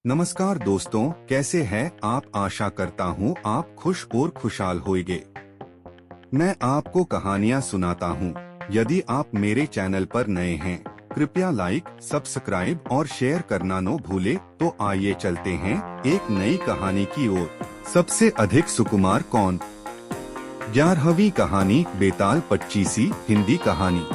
नमस्कार दोस्तों, कैसे हैं आप। आशा करता हूँ आप खुश और खुशहाल होंगे। मैं आपको कहानियाँ सुनाता हूँ। यदि आप मेरे चैनल पर नए हैं, कृपया लाइक, सब्सक्राइब और शेयर करना न भूले। तो आइए चलते हैं एक नई कहानी की ओर। सबसे अधिक सुकुमार कौन। 11वीं कहानी, बेताल पच्चीसी। हिंदी कहानी।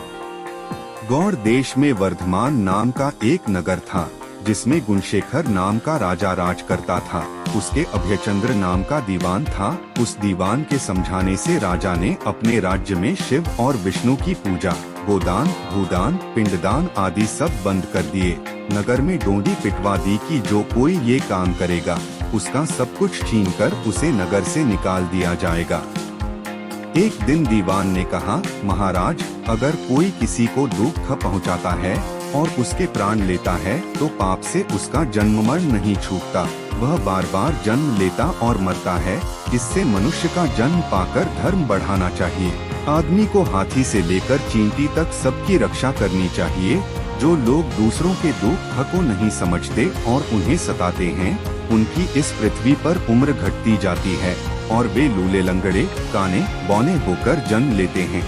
गौड़ देश में वर्धमान नाम का एक नगर था, जिसमें गुणशेखर नाम का राजा राज करता था। उसके अभयचंद्र नाम का दीवान था। उस दीवान के समझाने से राजा ने अपने राज्य में शिव और विष्णु की पूजा, गोदान, भूदान, पिंडदान आदि सब बंद कर दिए। नगर में डोंडी पिटवा दी कि जो कोई ये काम करेगा, उसका सब कुछ छीनकर उसे नगर से निकाल दिया जाएगा। एक दिन दीवान ने कहा, महाराज, अगर कोई किसी को दुख पहुंचाता है और उसके प्राण लेता है तो पाप से उसका जन्म मरण नहीं छूटता। वह बार बार जन्म लेता और मरता है। इससे मनुष्य का जन्म पाकर धर्म बढ़ाना चाहिए। आदमी को हाथी से लेकर चींटी तक सबकी रक्षा करनी चाहिए। जो लोग दूसरों के दुख को नहीं समझते और उन्हें सताते हैं, उनकी इस पृथ्वी पर उम्र घटती जाती है और वे लूले लंगड़े, काने बौने होकर जन्म लेते हैं।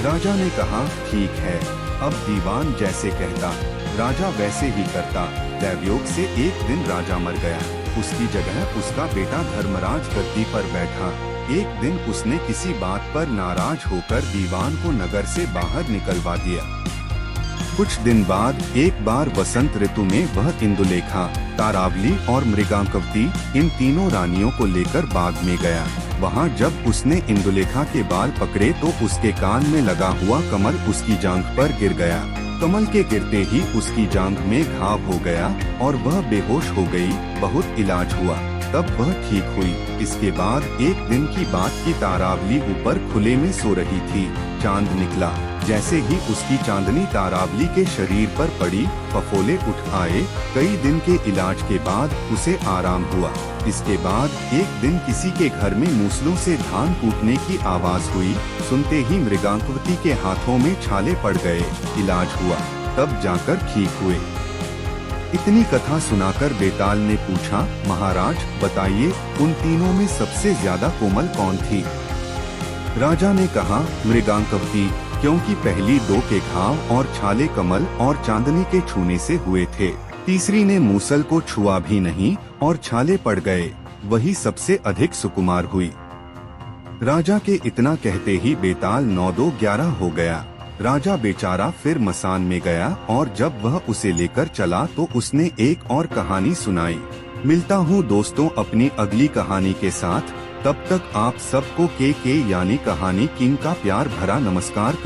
राजा ने कहा, ठीक है। अब दीवान जैसे कहता, राजा वैसे ही करता। दैवयोग से एक दिन राजा मर गया। उसकी जगह उसका बेटा धर्मराज गद्दी पर बैठा। एक दिन उसने किसी बात पर नाराज होकर दीवान को नगर से बाहर निकलवा दिया। कुछ दिन बाद एक बार वसंत ऋतु में वह इंदुलेखा, तारावली और मृगांकवती, इन तीनों रानियों को लेकर बाग में गया। वहाँ जब उसने इंदुलेखा के बाल पकड़े तो उसके कान में लगा हुआ कमल उसकी जांघ पर गिर गया। कमल के गिरते ही उसकी जांघ में घाव हो गया और वह बेहोश हो गई। बहुत इलाज हुआ, तब वह ठीक हुई। इसके बाद एक दिन की बात की, तारावली ऊपर खुले में सो रही थी। चांद निकला। जैसे ही उसकी चांदनी तारावली के शरीर पर पड़ी, फफोले उठ आए। कई दिन के इलाज के बाद उसे आराम हुआ। इसके बाद एक दिन किसी के घर में मूसलों से धान कूटने की आवाज हुई। सुनते ही मृगांकवती के हाथों में छाले पड़ गए। इलाज हुआ, तब जाकर ठीक हुए। इतनी कथा सुनाकर बेताल ने पूछा, महाराज बताइए, उन तीनों में सबसे ज्यादा कोमल कौन थी। राजा ने कहा, मृगांकवती, क्योंकि पहली दो के घाव और छाले कमल और चांदनी के छूने से हुए थे। तीसरी ने मूसल को छुआ भी नहीं और छाले पड़ गए। वही सबसे अधिक सुकुमार हुई। राजा के इतना कहते ही बेताल 9-2-11 हो गया। राजा बेचारा फिर मसान में गया और जब वह उसे लेकर चला तो उसने एक और कहानी सुनाई। मिलता हूँ दोस्तों अपनी अगली कहानी के साथ। तब तक आप सबको के यानी कहानी किंग का प्यार भरा नमस्कार।